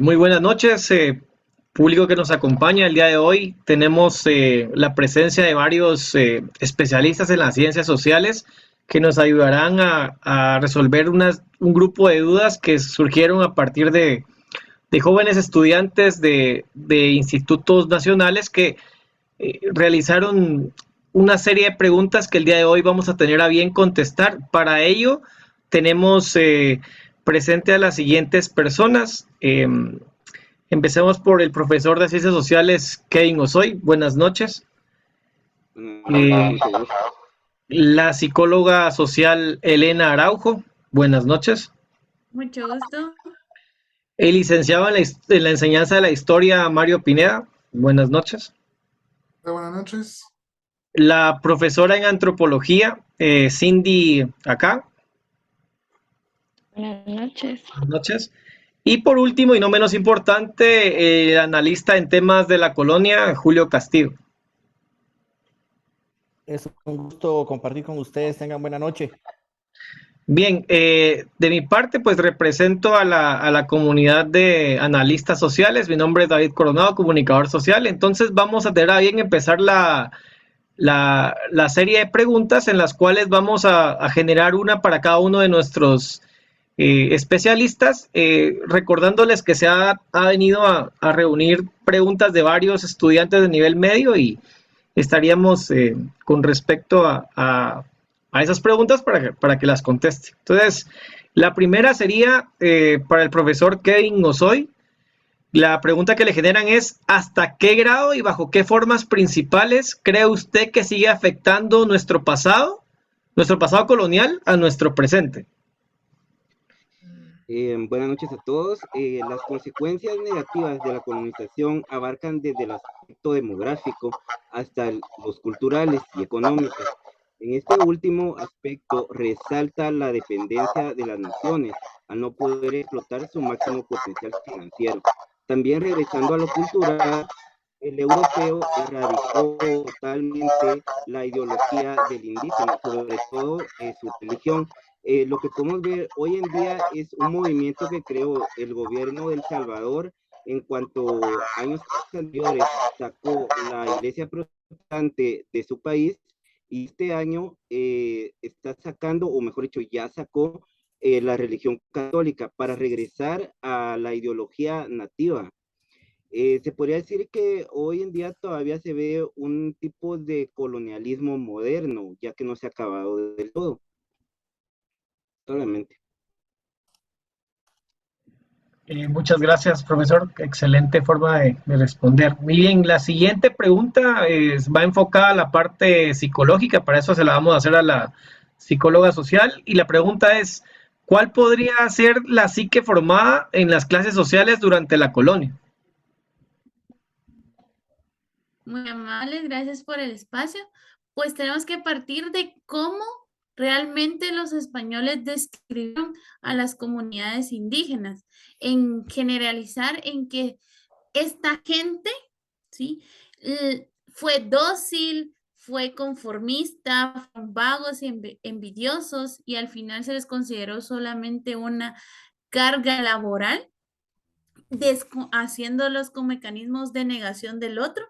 Muy buenas noches, público que nos acompaña el día de hoy. Tenemos la presencia de varios especialistas en las ciencias sociales que nos ayudarán a resolver un grupo de dudas que surgieron a partir de jóvenes estudiantes de institutos nacionales que realizaron una serie de preguntas que el día de hoy vamos a tener a bien contestar. Para ello, tenemos presente a las siguientes personas. Empecemos por el profesor de Ciencias Sociales, Kevin Osoy. Buenas noches. Eh, Mucho gusto. la psicóloga social Elena Araujo. Buenas noches. Mucho gusto. El licenciado en la enseñanza de la historia, Mario Pineda. Buenas noches. Buenas noches. La profesora en antropología, Cindy acá. Buenas noches. Buenas noches. Y por último, y no menos importante, el analista en temas de la colonia, Julio Castillo. Es un gusto compartir con ustedes. Tengan buena noche. Bien, de mi parte, pues represento a la comunidad de analistas sociales. Mi nombre es David Coronado, comunicador social. Entonces vamos a tener a bien empezar la serie de preguntas en las cuales vamos a generar una para cada uno de nuestros especialistas, recordándoles que se ha venido a reunir preguntas de varios estudiantes de nivel medio y estaríamos con respecto a esas preguntas para que las conteste. Entonces, la primera sería para el profesor Kevin Osoy. La pregunta que le generan es, ¿hasta qué grado y bajo qué formas principales cree usted que sigue afectando nuestro pasado colonial a nuestro presente? Buenas noches a todos. Las consecuencias negativas de la colonización abarcan desde el aspecto demográfico hasta los culturales y económicos. En este último aspecto resalta la dependencia de las naciones al no poder explotar su máximo potencial financiero. También regresando a lo cultural, el europeo erradicó totalmente la ideología del indígena, sobre todo su religión. Lo que podemos ver hoy en día es un movimiento que creó el gobierno de El Salvador en cuanto años anteriores sacó la iglesia protestante de su país y este año está sacando, o mejor dicho, ya sacó la religión católica para regresar a la ideología nativa. Se podría decir que hoy en día todavía se ve un tipo de colonialismo moderno, ya que no se ha acabado del todo. Solamente. Muchas gracias, profesor. Excelente forma de responder. Muy bien, la siguiente pregunta va enfocada a la parte psicológica, para eso se la vamos a hacer a la psicóloga social. Y la pregunta es, ¿cuál podría ser la psique formada en las clases sociales durante la colonia? Muy amables, gracias por el espacio. Pues tenemos que partir de cómo realmente los españoles describieron a las comunidades indígenas, en generalizar en que esta gente, ¿sí? Fue dócil, fue conformista, fueron vagos y envidiosos y al final se les consideró solamente una carga laboral, haciéndolos con mecanismos de negación del otro.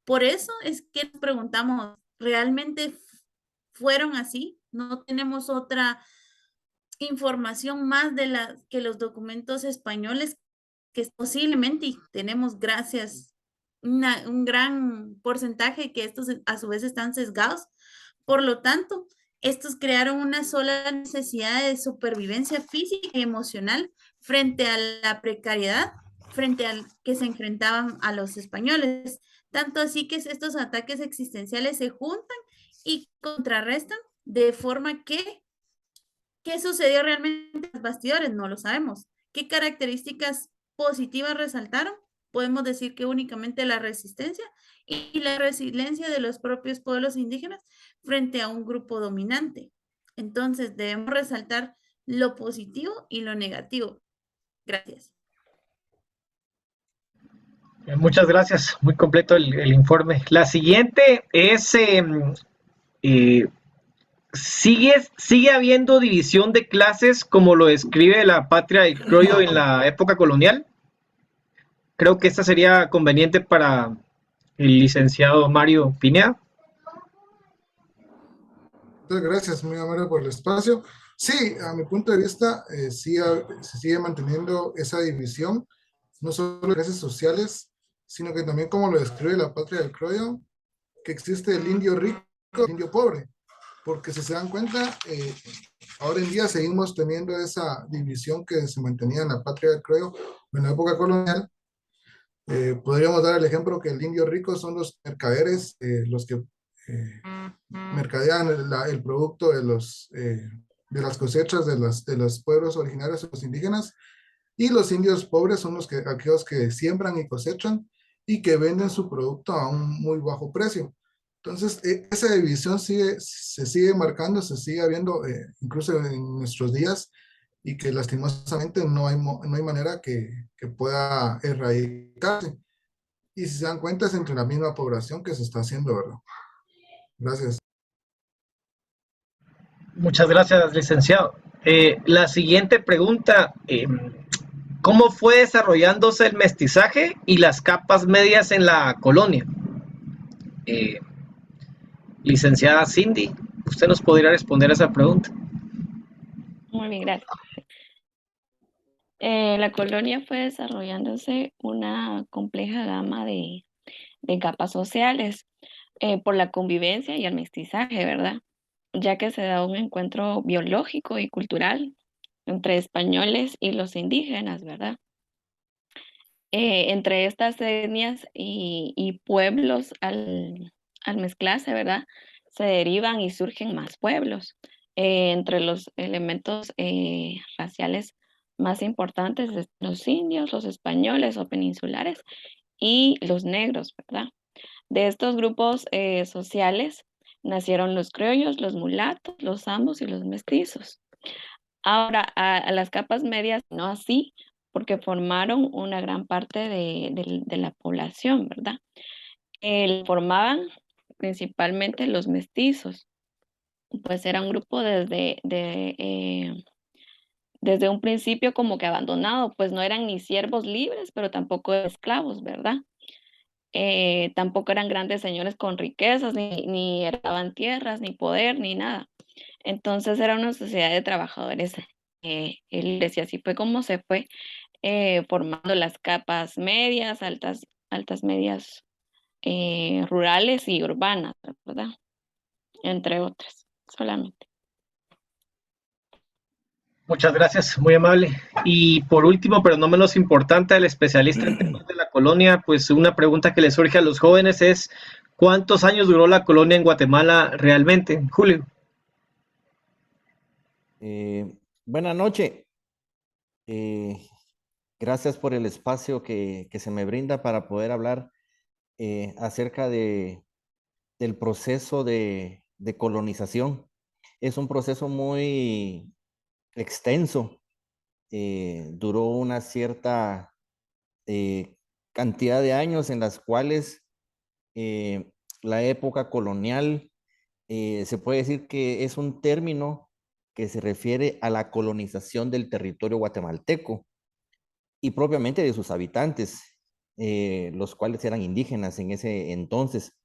Por eso es que nos preguntamos, ¿realmente fueron así? No tenemos otra información más de la que los documentos españoles, que posiblemente tenemos gracias un gran porcentaje que estos a su vez están sesgados. Por lo tanto, estos crearon una sola necesidad de supervivencia física y emocional frente a la precariedad, frente al que se enfrentaban a los españoles. Tanto así que estos ataques existenciales se juntan y contrarrestan de forma que, ¿qué sucedió realmente en los bastidores? No lo sabemos. ¿Qué características positivas resaltaron? Podemos decir que únicamente la resistencia y la resiliencia de los propios pueblos indígenas frente a un grupo dominante. Entonces, debemos resaltar lo positivo y lo negativo. Gracias. Muchas gracias, muy completo el informe. La siguiente es, ¿sigue habiendo división de clases como lo describe la patria del criollo en la época colonial? Creo que esta sería conveniente para el licenciado Mario Pineda. Muchas gracias, muy amable por el espacio. Sí, a mi punto de vista, sí, se sigue manteniendo esa división, no solo de clases sociales, sino que también como lo describe la Patria del Croyo, que existe el indio rico y el indio pobre, porque si se dan cuenta, ahora en día seguimos teniendo esa división que se mantenía en la Patria del Croyo en la época colonial. Podríamos dar el ejemplo que el indio rico son los mercaderes, los que mercadean el producto de las cosechas de los pueblos originarios, los indígenas, y los indios pobres son aquellos que siembran y cosechan y que venden su producto a un muy bajo precio. Entonces, esa división se sigue marcando, se sigue viendo incluso en nuestros días, y que lastimosamente no hay manera que pueda erradicarse. Y si se dan cuenta, es entre la misma población que se está haciendo, ¿verdad? Gracias. Muchas gracias, licenciado. La siguiente pregunta, ¿cómo fue desarrollándose el mestizaje y las capas medias en la colonia? Eh, Licenciada Cindy, ¿usted nos podría responder a esa pregunta? Muy bien, gracias. La colonia fue desarrollándose una compleja gama de capas sociales por la convivencia y el mestizaje, ¿verdad? Ya que se da un encuentro biológico y cultural entre españoles y los indígenas, ¿verdad? Entre estas etnias y pueblos al mezclarse, ¿verdad? Se derivan y surgen más pueblos. Entre los elementos raciales más importantes están los indios, los españoles o peninsulares y los negros, ¿verdad? De estos grupos sociales nacieron los criollos, los mulatos, los zambos y los mestizos. Ahora, a las capas medias, no así, porque formaron una gran parte de la población, ¿verdad? Formaban principalmente los mestizos, pues era un grupo desde un principio como que abandonado, pues no eran ni siervos libres, pero tampoco esclavos, ¿verdad? Tampoco eran grandes señores con riquezas, ni heredaban tierras, ni poder, ni nada. Entonces era una sociedad de trabajadores libres y así fue como se fue formando las capas medias, altas medias rurales y urbanas, ¿verdad? Entre otras, solamente. Muchas gracias, muy amable. Y por último, pero no menos importante, el especialista en temas de la colonia, pues una pregunta que le surge a los jóvenes es, ¿cuántos años duró la colonia en Guatemala realmente? Julio. Buenas noches. Gracias por el espacio que se me brinda para poder hablar acerca del proceso de colonización. Es un proceso muy extenso. Duró una cierta cantidad de años en las cuales la época colonial se puede decir que es un término que se refiere a la colonización del territorio guatemalteco y propiamente de sus habitantes, los cuales eran indígenas en ese entonces.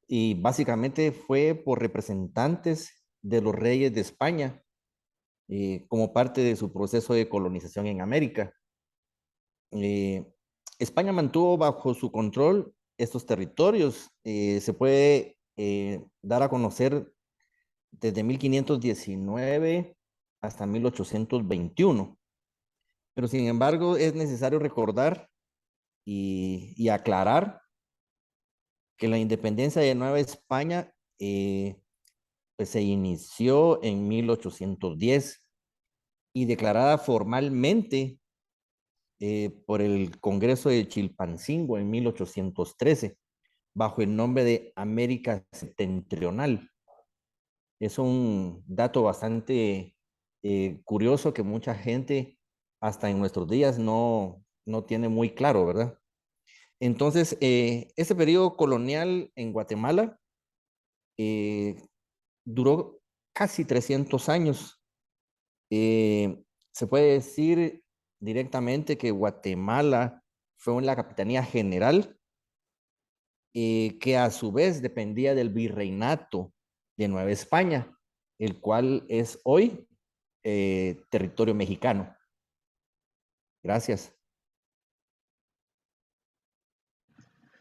Y básicamente fue por representantes de los reyes de España como parte de su proceso de colonización en América. España mantuvo bajo su control estos territorios. Se puede dar a conocer desde 1519 hasta 1821. Pero sin embargo es necesario recordar y aclarar que la independencia de Nueva España pues se inició en 1810 y declarada formalmente por el Congreso de Chilpancingo en 1813, bajo el nombre de América Septentrional. Es un dato bastante curioso que mucha gente hasta en nuestros días no tiene muy claro, ¿verdad? Entonces, ese periodo colonial en Guatemala duró casi 300 años. Se puede decir directamente que Guatemala fue en la Capitanía General, que a su vez dependía del Virreinato de Nueva España, el cual es hoy territorio mexicano. Gracias.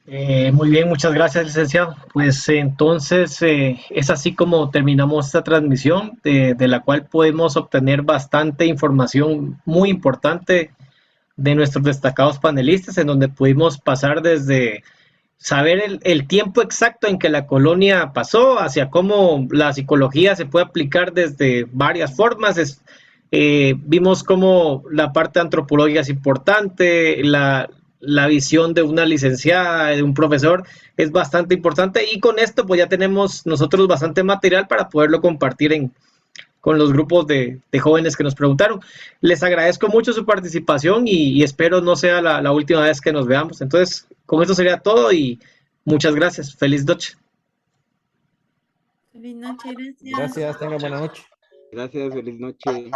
Muy bien, muchas gracias, licenciado. Pues entonces es así como terminamos esta transmisión, de la cual podemos obtener bastante información muy importante de nuestros destacados panelistas, en donde pudimos pasar desde saber el tiempo exacto en que la colonia pasó, hacia cómo la psicología se puede aplicar desde varias formas. Vimos cómo la parte antropológica es importante, la visión de una licenciada, de un profesor, es bastante importante, y con esto pues ya tenemos nosotros bastante material para poderlo compartir con los grupos de jóvenes que nos preguntaron. Les agradezco mucho su participación y espero no sea la última vez que nos veamos. Entonces, con esto sería todo y muchas gracias. Feliz noche. Feliz noche, gracias. Gracias, tengan buena noche. Gracias, feliz noche.